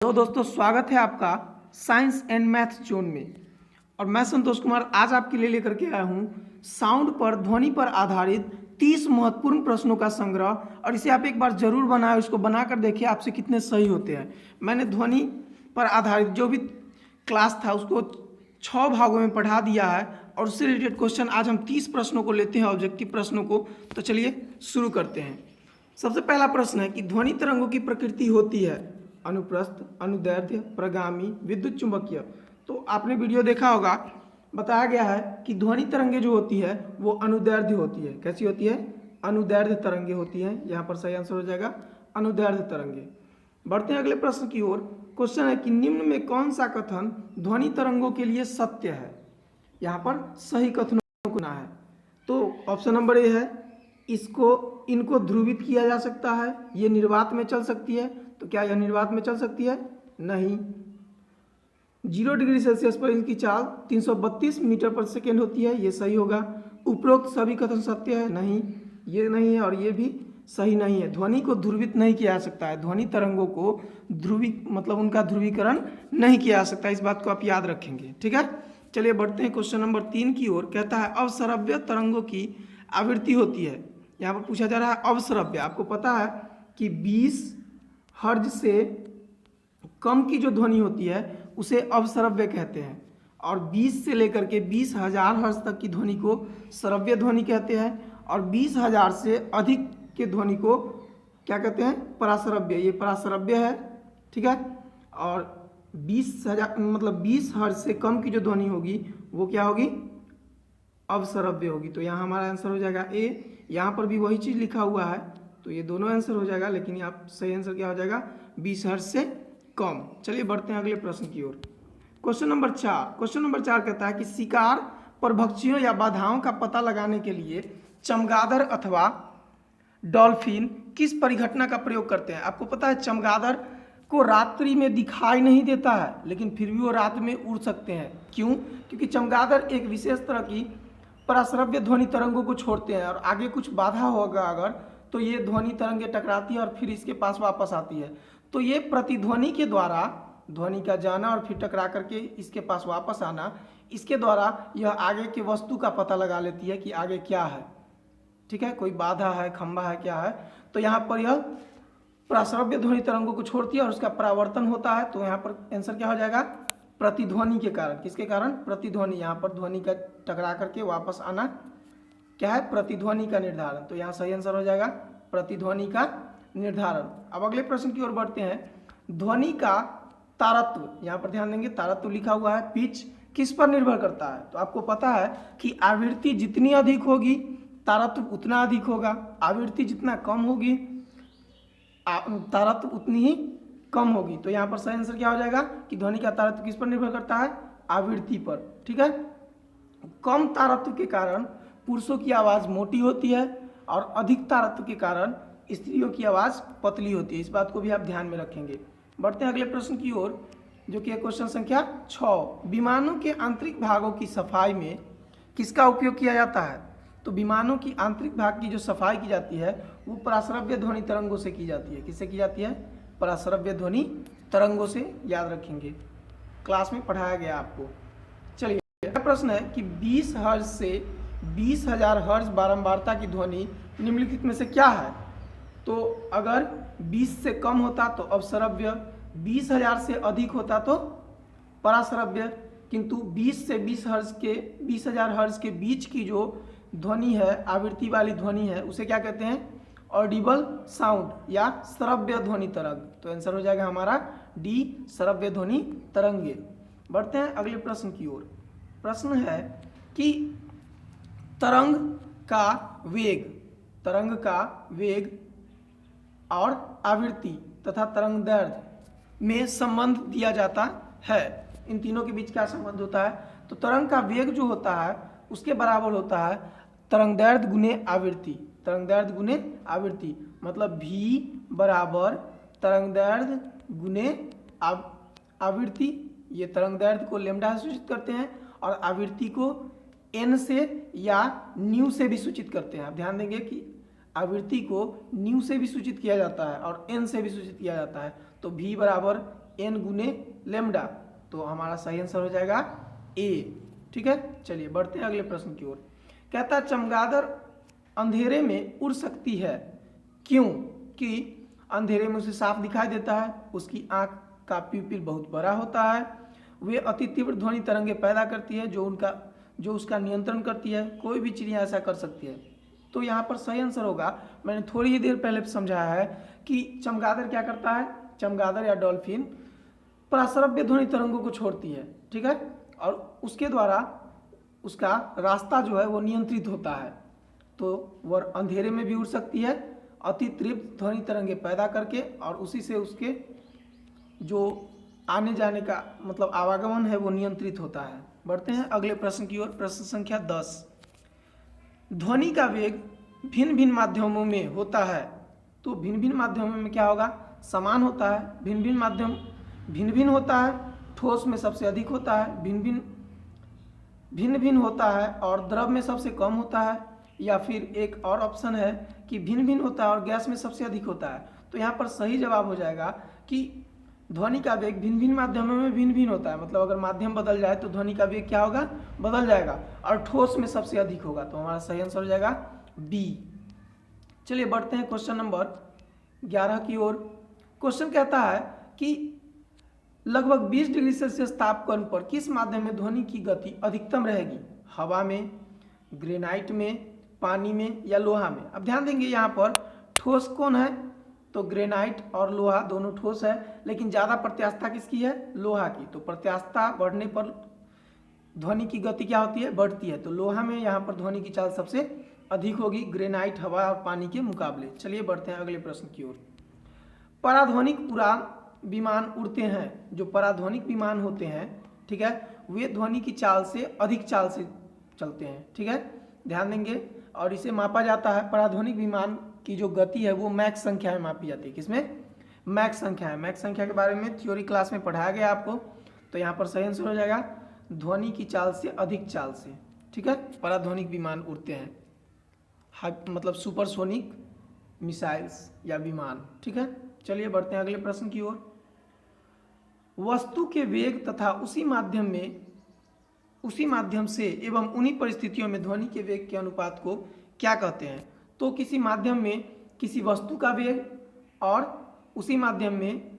तो दोस्तों स्वागत है आपका साइंस एंड मैथ जोन में। और मैं संतोष कुमार आज आपके लिए लेकर के आया हूँ साउंड पर ध्वनि पर आधारित 30 महत्वपूर्ण प्रश्नों का संग्रह। और इसे आप एक बार जरूर बनाएं, उसको बनाकर देखिए आपसे कितने सही होते हैं। मैंने ध्वनि पर आधारित जो भी क्लास था उसको 6 भागों में पढ़ा दिया है और उससे रिलेटेड क्वेश्चन आज हम 30 प्रश्नों को लेते हैं, ऑब्जेक्टिव प्रश्नों को। तो चलिए शुरू करते हैं। सबसे पहला प्रश्न है कि ध्वनि तरंगों की प्रकृति होती है अनुप्रस्थ, अनुदैर्ध्य, प्रगामी, विद्युत चुंबकीय। तो आपने वीडियो देखा होगा, बताया गया है कि ध्वनि तरंगे जो होती है वो अनुदैर्ध्य होती है। कैसी होती है? अनुदैर्ध्य तरंगे होती हैं। यहाँ पर सही आंसर हो जाएगा अनुदैर्ध्य तरंगे। बढ़ते हैं अगले प्रश्न की ओर। क्वेश्चन है कि निम्न में कौन सा कथन ध्वनि तरंगों के लिए सत्य है? यहाँ पर सही कथनों को ना है। तो ऑप्शन नंबर ए है, इनको ध्रुवित किया जा सकता है, ये निर्वात में चल सकती है। तो क्या यह निर्वात में चल सकती है? नहीं। 0 डिग्री सेल्सियस पर इनकी चाल 332 मीटर पर सेकेंड होती है, ये सही होगा। उपरोक्त सभी कथन सत्य है? नहीं, ये नहीं है और ये भी सही नहीं है। ध्वनि को ध्रुवित नहीं किया जा सकता है, ध्वनि तरंगों को मतलब उनका ध्रुवीकरण नहीं किया जा सकता। इस बात को आप याद रखेंगे, ठीक है। चलिए बढ़ते हैं क्वेश्चन नंबर 3 की ओर। कहता है अवश्रव्य तरंगों की आवृत्ति होती है। यहाँ पर पूछा जा रहा है अवश्रव्य। आपको पता है कि 20 हर्ज से कम की जो ध्वनि होती है उसे अवश्रव्य कहते हैं, और 20 से लेकर के 20,000 हर्ज तक की ध्वनि को श्रव्य ध्वनि कहते हैं, और 20,000 से अधिक के ध्वनि को क्या कहते हैं? पराश्रव्य। ये पराश्रव्य है, ठीक है। और 20,000 मतलब 20 हर्ज से कम की जो ध्वनि होगी वो क्या होगी? अवश्रव्य होगी। तो यहाँ हमारा आंसर हो जाएगा ए। यहाँ पर भी वही चीज़ लिखा हुआ है, तो ये दोनों आंसर हो जाएगा, लेकिन यहाँ सही आंसर क्या हो जाएगा? 20 हर्ज से कम। चलिए बढ़ते हैं अगले प्रश्न की ओर। क्वेश्चन नंबर 4 कहता है कि शिकार परभक्षियों या बाधाओं का पता लगाने के लिए चमगादड़ अथवा डॉल्फिन किस परिघटना का प्रयोग करते हैं? आपको पता है चमगादड़ को रात्रि में दिखाई नहीं देता है, लेकिन फिर भी वो रात में उड़ सकते हैं। क्यों? क्योंकि चमगादड़ एक विशेष तरह की पराश्रव्य ध्वनि तरंगों को छोड़ते हैं, और आगे कुछ बाधा होगा अगर तो ये ध्वनि तरंगे टकराती है और फिर इसके पास वापस आती है। तो ये प्रतिध्वनि के द्वारा, ध्वनि का जाना और फिर टकरा करके इसके पास वापस आना, इसके द्वारा यह आगे के वस्तु का पता लगा लेती है कि आगे क्या है, ठीक है। कोई बाधा है, खंभा है, क्या है। तो यहाँ पर यह पराश्रव्य ध्वनि तरंगों को छोड़ती है और उसका परावर्तन होता है। तो यहाँ पर आंसर क्या हो जाएगा? प्रतिध्वनि के कारण। किसके कारण? प्रतिध्वनि। यहाँ पर ध्वनि का टकरा करके वापस आना क्या है? प्रतिध्वनि का निर्धारण। तो यहाँ सही आंसर हो जाएगा प्रतिध्वनि का निर्धारण। अब अगले प्रश्न की ओर बढ़ते हैं। ध्वनि का तारत्व, यहाँ पर ध्यान देंगे, तारत्व लिखा हुआ है। पिच किस पर निर्भर करता है? तो आपको पता है कि आवृत्ति जितनी अधिक होगी तारत्व उतना अधिक होगा, आवृत्ति जितना कम होगी तारत्व उतनी ही कम होगी। तो यहाँ पर सही आंसर क्या हो जाएगा कि ध्वनि का तारत्व किस पर निर्भर करता है? आवृत्ति पर, ठीक है। कम तारत्व के कारण पुरुषों की आवाज़ मोटी होती है और अधिक तारत्व के कारण स्त्रियों की आवाज़ पतली होती है। इस बात को भी आप ध्यान में रखेंगे। बढ़ते हैं अगले प्रश्न की ओर, जो कि है क्वेश्चन संख्या 6। विमानों के आंतरिक भागों की सफाई में किसका उपयोग किया जाता है? तो विमानों की आंतरिक भाग की जो सफाई की जाती है वो पराश्रव्य ध्वनि तरंगों से की जाती है। किससे की जाती है? पराश्रव्य ध्वनि तरंगों से। याद रखेंगे, क्लास में पढ़ाया गया आपको। चलिए अगला प्रश्न है कि 20 हर्ज से 20,000 हर्ज बारंबारता की ध्वनि निम्नलिखित में से क्या है? तो अगर 20 से कम होता तो अवश्रव्य, 20,000 से अधिक होता तो पराश्रव्य, किंतु 20 से 20,000 हर्ज के बीच की जो ध्वनि है, आवृत्ति वाली ध्वनि है, उसे क्या कहते हैं? ऑडिबल साउंड या श्रव्य ध्वनि तरंग। तो आंसर हो जाएगा हमारा डी, श्रव्य ध्वनि तरंगे। बढ़ते हैं अगले प्रश्न की ओर। प्रश्न है कि तरंग का वेग और आवृत्ति तथा तरंग दैर्ध्य में संबंध दिया जाता है। इन तीनों के बीच क्या संबंध होता है? तो तरंग का वेग जो होता है उसके बराबर होता है तरंग दैर्ध्य गुने आवृत्ति। तरंग दैर्ध्य गुने आवृत्ति मतलब v बराबर तरंग दैर्ध्य गुने आवृत्ति। ये तरंग दैर्ध्य को लेम्डा से सूचित करते हैं और आवृत्ति को n से या न्यू से भी सूचित करते हैं। आप ध्यान देंगे कि आवृत्ति को न्यू से भी सूचित किया जाता है और n से भी सूचित किया जाता है। तो v बराबर n गुने लेमडा। तो हमारा सही आंसर हो जाएगा ए। ठीक है, चलिए बढ़ते हैं अगले प्रश्न की ओर। कहता है चमगादड़ अंधेरे में उड़ सकती है क्यों? कि अंधेरे में उसे साफ दिखाई देता है, उसकी आंख का प्यूपिल बहुत बड़ा होता है, वे अति तीव्र ध्वनि तरंगे पैदा करती है जो उसका नियंत्रण करती है। कोई भी चिड़िया ऐसा कर सकती है। तो यहाँ पर सही आंसर होगा, मैंने थोड़ी ही देर पहले समझाया है कि चमगादड़ क्या करता है, चमगादड़ या डॉल्फिन प्राश्रव्य ध्वनि तरंगों को छोड़ती है। ठीक है, और उसके द्वारा उसका रास्ता जो है वो नियंत्रित होता है। तो वह अंधेरे में भी उड़ सकती है अति तीव्र ध्वनि तरंगे पैदा करके, और उसी से उसके जो आने जाने का मतलब आवागमन है वो नियंत्रित होता है। बढ़ते हैं अगले प्रश्न की ओर। प्रश्न संख्या 10। ध्वनि का वेग भिन्न भिन्न माध्यमों में होता है। तो भिन्न भिन्न माध्यमों में क्या होगा, समान होता है। भिन्न भिन्न माध्यम भिन्न भिन्न होता है, ठोस में सबसे अधिक होता है, भिन्न भिन्न होता है और द्रव में सबसे कम होता है, या फिर एक और ऑप्शन है कि भिन्न भिन्न होता है और गैस में सबसे अधिक होता है। तो यहाँ पर सही जवाब हो जाएगा कि ध्वनि का वेग भिन्न भिन्न माध्यमों में भिन्न भिन्न होता है। मतलब अगर माध्यम बदल जाए तो ध्वनि का वेग क्या होगा, बदल जाएगा, और ठोस में सबसे अधिक होगा। तो हमारा सही आंसर हो जाएगा बी। चलिए बढ़ते हैं क्वेश्चन नंबर 11 की ओर। क्वेश्चन कहता है कि लगभग 20 डिग्री सेल्सियस तापमान पर किस माध्यम में ध्वनि की गति अधिकतम रहेगी? हवा में, ग्रेनाइट में, पानी में या लोहा में? अब ध्यान देंगे यहाँ पर ठोस कौन है, तो ग्रेनाइट और लोहा दोनों ठोस है, लेकिन ज़्यादा प्रत्यास्थता किसकी है, लोहा की। तो प्रत्यास्थता बढ़ने पर ध्वनि की गति क्या होती है, बढ़ती है। तो लोहा में यहाँ पर ध्वनि की चाल सबसे अधिक होगी ग्रेनाइट, हवा और पानी के मुकाबले। चलिए बढ़ते हैं अगले प्रश्न की ओर। पराध्वनिक उड़ान विमान उड़ते हैं, जो पराध्वनिक विमान होते हैं, ठीक है, वे ध्वनि की चाल से अधिक चाल से चलते हैं। ठीक है, ध्यान देंगे। और इसे मापा जाता है, पराध्वनिक विमान की जो गति है वो मैक संख्या में मापी जाती है। किसमें, मैक संख्या है। मैक संख्या के बारे में थ्योरी क्लास में पढ़ाया गया आपको। तो यहाँ पर सही आंसर हो जाएगा ध्वनि की चाल से अधिक चाल से। ठीक है, पराध्वनिक विमान उड़ते हैं, मतलब सुपरसोनिक मिसाइल्स या विमान। ठीक है, चलिए बढ़ते हैं अगले प्रश्न की ओर। वस्तु के वेग तथा उसी माध्यम से एवं उन्हीं परिस्थितियों में ध्वनि के वेग के अनुपात को क्या कहते हैं? तो किसी माध्यम में किसी वस्तु का वेग और उसी माध्यम में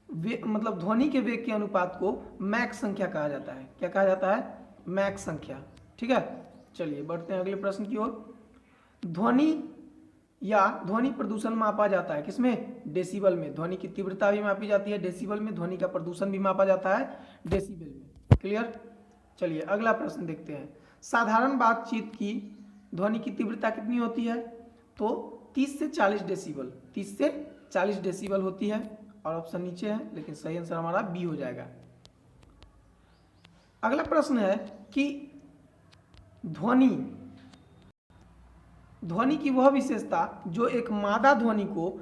मतलब ध्वनि के वेग के अनुपात को मैक संख्या कहा जाता है। क्या कहा जाता है, मैक संख्या। ठीक है, चलिए बढ़ते हैं अगले प्रश्न की ओर। ध्वनि प्रदूषण मापा जाता है किसमें, डेसिबल में। ध्वनि की तीव्रता भी मापी जाती है डेसिबल में, ध्वनि का प्रदूषण भी मापा जाता है डेसिबल में। क्लियर। चलिए अगला प्रश्न देखते हैं। साधारण बातचीत की ध्वनि की तीव्रता कितनी होती है? तो 30 से 40 डेसिबल, 30 से 40 डेसिबल होती है। और ऑप्शन नीचे है, लेकिन सही आंसर हमारा बी हो जाएगा। अगला प्रश्न है कि ध्वनि की वह विशेषता जो एक मादा ध्वनि को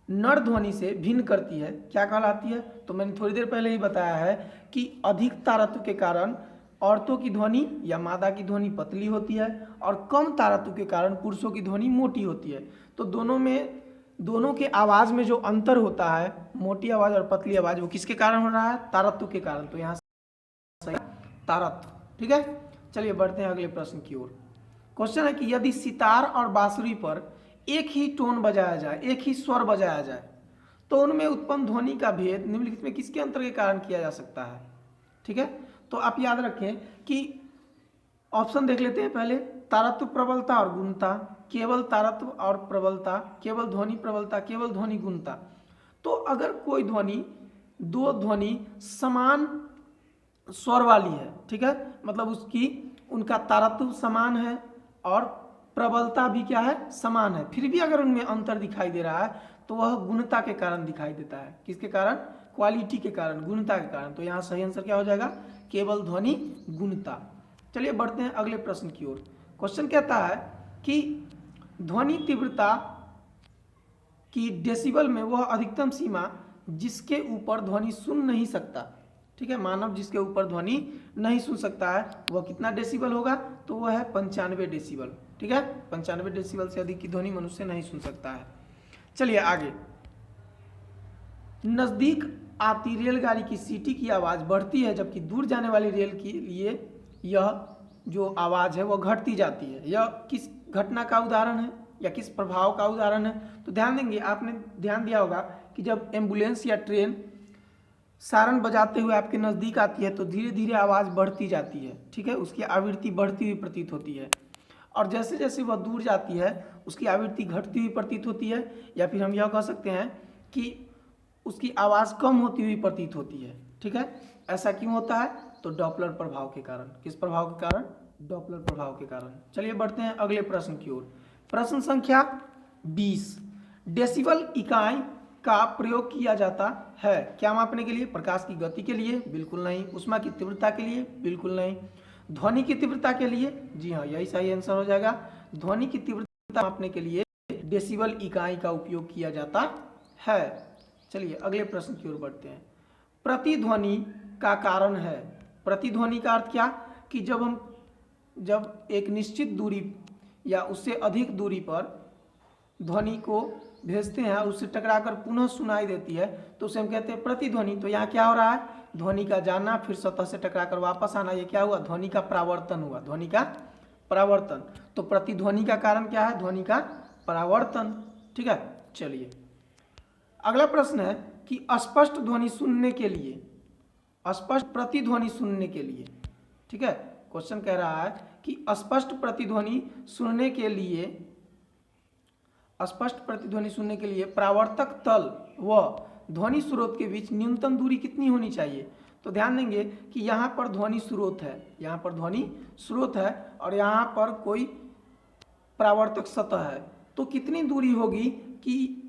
नर ध्वनि से भिन्न करती है क्या कहलाती है? तो मैंने थोड़ी देर पहले ही बताया है कि अधिक तारत्व के कारण औरतों की ध्वनि या मादा की ध्वनि पतली होती है, और कम तारत्व के कारण पुरुषों की ध्वनि मोटी होती है। तो दोनों के आवाज़ में जो अंतर होता है, मोटी आवाज़ और पतली आवाज़, वो किसके कारण हो रहा है? तारत्व के कारण। तो यहाँ सही तारत्व। ठीक है, चलिए बढ़ते हैं अगले प्रश्न की ओर। क्वेश्चन है कि यदि सितार और बांसुरी पर एक ही टोन बजाया जाए, एक ही स्वर बजाया जाए, तो उनमें उत्पन्न ध्वनि का भेद निम्नलिखित में किसके अंतर के कारण किया जा सकता है? ठीक है, तो आप याद रखें कि ऑप्शन देख लेते हैं पहले। तारत्व, प्रबलता और गुणता, केवल तारत्व और प्रबलता, केवल ध्वनि प्रबलता, केवल ध्वनि गुणता। तो अगर कोई दो ध्वनि समान स्वर वाली है, ठीक है, मतलब उनका तारत्व समान है और प्रबलता भी क्या है, समान है, फिर भी अगर उनमें अंतर दिखाई दे रहा है तो वह गुणता के कारण दिखाई देता है। किसके कारण? क्वालिटी के कारण, गुणता के कारण। तो यहाँ सही आंसर क्या हो जाएगा? केवल ध्वनि गुणता। चलिए बढ़ते हैं अगले प्रश्न की ओर। क्वेश्चन कहता है कि ध्वनि तीव्रता की डेसिबल में वह अधिकतम सीमा जिसके ऊपर ध्वनि सुन नहीं सकता, ठीक है, मानव जिसके ऊपर ध्वनि नहीं सुन सकता है, वह कितना डेसिबल होगा? तो वह है 95 डेसिबल। ठीक है, 95 डेसिबल से अधिक की ध्वनि मनुष्य नहीं सुन सकता है। चलिए आगे। नजदीक आती रेलगाड़ी की सीटी की आवाज़ बढ़ती है, जबकि दूर जाने वाली रेल के लिए यह जो आवाज़ है वह घटती जाती है। यह किस घटना का उदाहरण है या किस प्रभाव का उदाहरण है? तो ध्यान देंगे, आपने ध्यान दिया होगा कि जब एम्बुलेंस या ट्रेन सायरन बजाते हुए आपके नज़दीक आती है तो धीरे धीरे आवाज़ बढ़ती जाती है, ठीक है, उसकी आवृत्ति बढ़ती हुई प्रतीत होती है। और जैसे जैसे वह दूर जाती है उसकी आवृत्ति घटती हुई प्रतीत होती है, या फिर हम यह कह सकते हैं कि उसकी आवाज़ कम होती हुई प्रतीत होती है, ठीक है। ऐसा क्यों होता है? तो डॉपलर प्रभाव के कारण। किस प्रभाव के कारण? डॉपलर प्रभाव के कारण। चलिए बढ़ते हैं अगले प्रश्न की ओर। प्रश्न संख्या 20। डेसिबल इकाई का प्रयोग किया जाता है क्या मापने के लिए? प्रकाश की गति के लिए? बिल्कुल नहीं। ऊष्मा की तीव्रता के लिए? बिल्कुल नहीं। ध्वनि की तीव्रता के लिए? जी हाँ, यही सही आंसर हो जाएगा। ध्वनि की तीव्रता मापने के लिए डेसिबल इकाई का उपयोग किया जाता है। चलिए अगले प्रश्न की ओर बढ़ते हैं। प्रतिध्वनि का कारण है। प्रतिध्वनि का अर्थ क्या? कि जब एक निश्चित दूरी या उससे अधिक दूरी पर ध्वनि को भेजते हैं और उससे टकराकर पुनः सुनाई देती है तो उसे हम कहते हैं प्रतिध्वनि। तो यहाँ क्या हो रहा है? ध्वनि का जाना फिर सतह से टकराकर वापस आना, ये क्या हुआ? ध्वनि का परावर्तन हुआ। ध्वनि का परावर्तन। तो प्रतिध्वनि का कारण क्या है? ध्वनि का परावर्तन, ठीक है। चलिए अगला प्रश्न है कि स्पष्ट ध्वनि सुनने के लिए, स्पष्ट प्रतिध्वनि सुनने के लिए, ठीक है, क्वेश्चन कह रहा है कि स्पष्ट प्रतिध्वनि सुनने के लिए, स्पष्ट प्रतिध्वनि सुनने के लिए परावर्तक तल व ध्वनि स्रोत के बीच न्यूनतम दूरी कितनी होनी चाहिए? तो ध्यान देंगे कि यहाँ पर ध्वनि स्रोत है, यहाँ पर ध्वनि स्रोत है और यहाँ पर कोई परावर्तक सतह है, तो कितनी दूरी होगी कि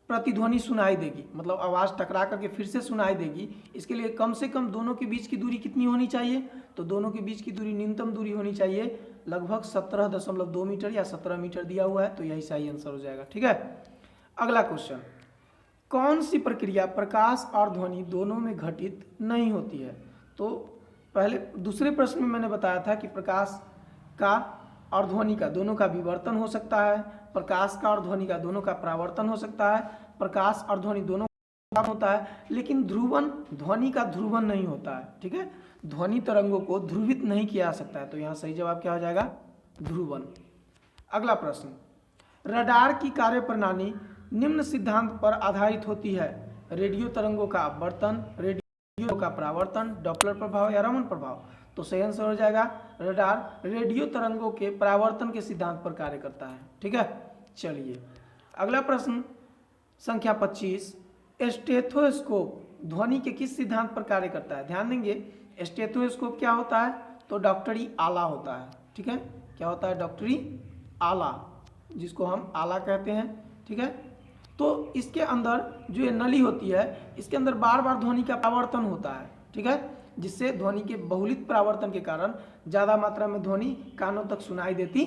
प्रतिध्वनि सुनाई देगी, मतलब आवाज़ टकरा करके फिर से सुनाई देगी? इसके लिए कम से कम दोनों के बीच की दूरी कितनी होनी चाहिए? तो दोनों के बीच की दूरी, न्यूनतम दूरी होनी चाहिए लगभग 17.2 मीटर या 17 मीटर दिया हुआ है, तो यही सही आंसर हो जाएगा, ठीक है। अगला क्वेश्चन, कौन सी प्रक्रिया प्रकाश और ध्वनि दोनों में घटित नहीं होती है? तो पहले दूसरे प्रश्न में मैंने बताया था कि प्रकाश का और ध्वनि का दोनों का विवर्तन हो सकता है, प्रकाश का और ध्वनि का दोनों का परावर्तन हो सकता है, प्रकाश और ध्वनि दोनों का होता है, लेकिन ध्रुवन ध्वनि का ध्रुवन नहीं होता है, ठीक है। ध्वनि तरंगों को ध्रुवित नहीं किया जा सकता है, तो यहाँ सही जवाब क्या हो जाएगा? ध्रुवन। अगला प्रश्न, रडार की कार्यप्रणाली निम्न सिद्धांत पर आधारित होती है: रेडियो तरंगों का अपवर्तन, रेडियो का परावर्तन, डॉपलर प्रभाव या रमन प्रभाव। तो सही आंसर हो जाएगा रडार रेडियो तरंगों के परावर्तन के सिद्धांत पर कार्य करता है, ठीक है। चलिए अगला प्रश्न संख्या 25, स्टेथोस्कोप ध्वनि के किस सिद्धांत पर कार्य करता है? ध्यान देंगे, स्टेथोस्कोप क्या होता है? तो डॉक्टरी आला होता है, ठीक है। क्या होता है? डॉक्टरी आला, जिसको हम आला कहते हैं, ठीक है। तो इसके अंदर जो ये नली होती है, इसके अंदर बार बार ध्वनि का परावर्तन होता है, ठीक है, जिससे ध्वनि के बहुलित परावर्तन के कारण ज़्यादा मात्रा में ध्वनि कानों तक सुनाई देती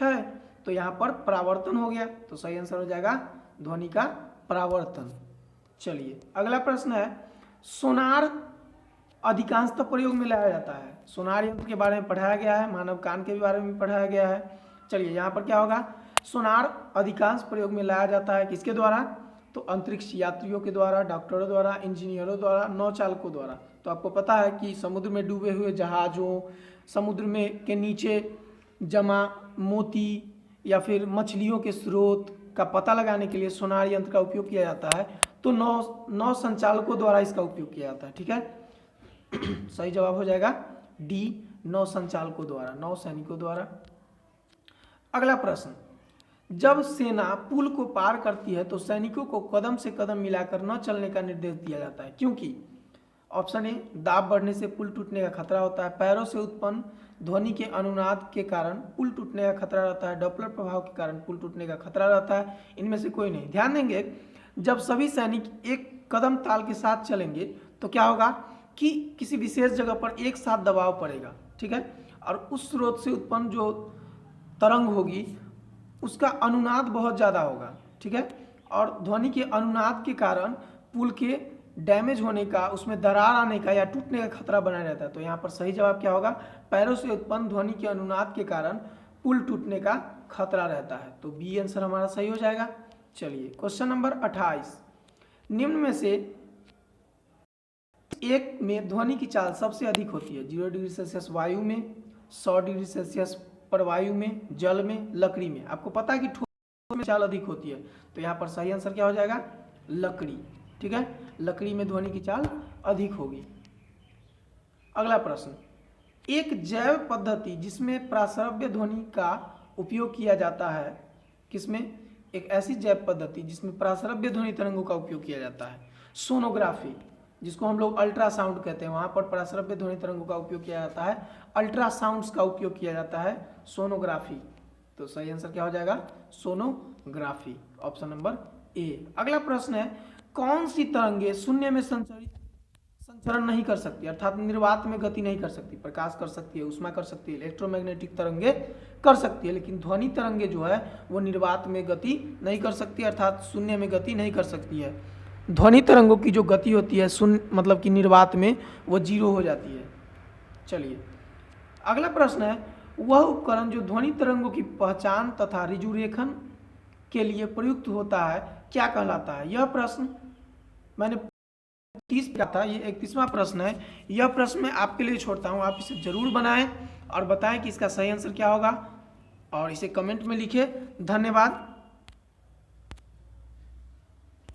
है। तो यहाँ पर परावर्तन हो गया, तो सही आंसर हो जाएगा ध्वनि का परावर्तन। चलिए अगला प्रश्न है, सोनार अधिकांशतः प्रयोग में लाया जाता है। सोनार यंत्र के बारे में पढ़ाया गया है, मानव कान के बारे में पढ़ाया गया है। चलिए यहाँ पर क्या होगा? सोनार अधिकांश प्रयोग में लाया जाता है किसके द्वारा? तो अंतरिक्ष यात्रियों के द्वारा, डॉक्टरों द्वारा, इंजीनियरों द्वारा, नौचालकों द्वारा। तो आपको पता है कि समुद्र में डूबे हुए जहाज़ों, समुद्र में के नीचे जमा मोती या फिर मछलियों के स्रोत का पता लगाने के लिए सोनार यंत्र का उपयोग किया जाता है। तो नौ संचालकों द्वारा इसका उपयोग किया जाता है, ठीक है। सही जवाब हो जाएगा डी, नौ संचालकों द्वारा, नौ सैनिकों द्वारा। अगला प्रश्न, जब सेना पुल को पार करती है तो सैनिकों को कदम से कदम मिलाकर न चलने का निर्देश दिया जाता है, क्योंकि? ऑप्शन ए, दाब बढ़ने से पुल टूटने का खतरा होता है, पैरों से उत्पन्न ध्वनि के अनुनाद के कारण पुल टूटने का खतरा रहता है, डॉपलर प्रभाव के कारण पुल टूटने का खतरा रहता है, इनमें से कोई नहीं। ध्यान देंगे, जब सभी सैनिक एक कदम ताल के साथ चलेंगे तो क्या होगा कि किसी विशेष जगह पर एक साथ दबाव पड़ेगा, ठीक है, और उस स्रोत से उत्पन्न जो तरंग होगी उसका अनुनाद बहुत ज़्यादा होगा, ठीक है, और ध्वनि के अनुनाद के कारण पुल के डैमेज होने का, उसमें दरार आने का या टूटने का खतरा बना रहता है। तो यहाँ पर सही जवाब क्या होगा? पैरों से उत्पन्न ध्वनि के अनुनाद के कारण पुल टूटने का खतरा रहता है, तो बी आंसर हमारा सही हो जाएगा। चलिए क्वेश्चन नंबर 28, निम्न में से एक में ध्वनि की चाल सबसे अधिक होती है? 0 डिग्री सेल्सियस वायु में, 100 डिग्री सेल्सियस परवायु में, जल में, लकड़ी में। आपको पता है कि ठोस में चाल अधिक होती है, तो यहाँ पर सही आंसर क्या हो जाएगा? लकड़ी। ठीक है, लकड़ी में ध्वनि की चाल अधिक होगी। अगला प्रश्न, एक जैव पद्धति जिसमें प्रासरव्य ध्वनि का उपयोग किया जाता है, किसमें? एक ऐसी जैव पद्धति जिसमें प्रासरव्य ध्वनि तरंगों का उपयोग किया जाता है। सोनोग्राफी, जिसको हम लोग अल्ट्रासाउंड कहते हैं, वहाँ पर प्रासरव्य ध्वनि तरंगों का उपयोग किया जाता है। अल्ट्रासाउंड्स का उपयोग किया जाता है सोनोग्राफी। तो सही आंसर क्या हो जाएगा? Sonography, option number A. अगला प्रश्न है, कौन सी तरंगे शून्य में संचरण नहीं कर सकती, अर्थात निर्वात में गति नहीं कर सकती? प्रकाश कर सकती है, ऊष्मा कर सकती है, इलेक्ट्रोमैग्नेटिक तरंगे कर सकती है, लेकिन ध्वनि तरंगे जो है वो निर्वात में गति नहीं कर सकती, अर्थात शून्य में गति नहीं कर सकती है। ध्वनि तरंगों की जो गति होती है शून्य मतलब कि निर्वात में, वो 0 हो जाती है। चलिए अगला प्रश्न है, वह उपकरण जो ध्वनि तरंगों की पहचान तथा ऋजुरेखन के लिए प्रयुक्त होता है क्या कहलाता है? यह प्रश्न मैंने 30 का था, ये 31वां प्रश्न है। यह प्रश्न मैं आपके लिए छोड़ता हूँ, आप इसे जरूर बनाएं और बताएं कि इसका सही आंसर क्या होगा, और इसे कमेंट में लिखें। धन्यवाद।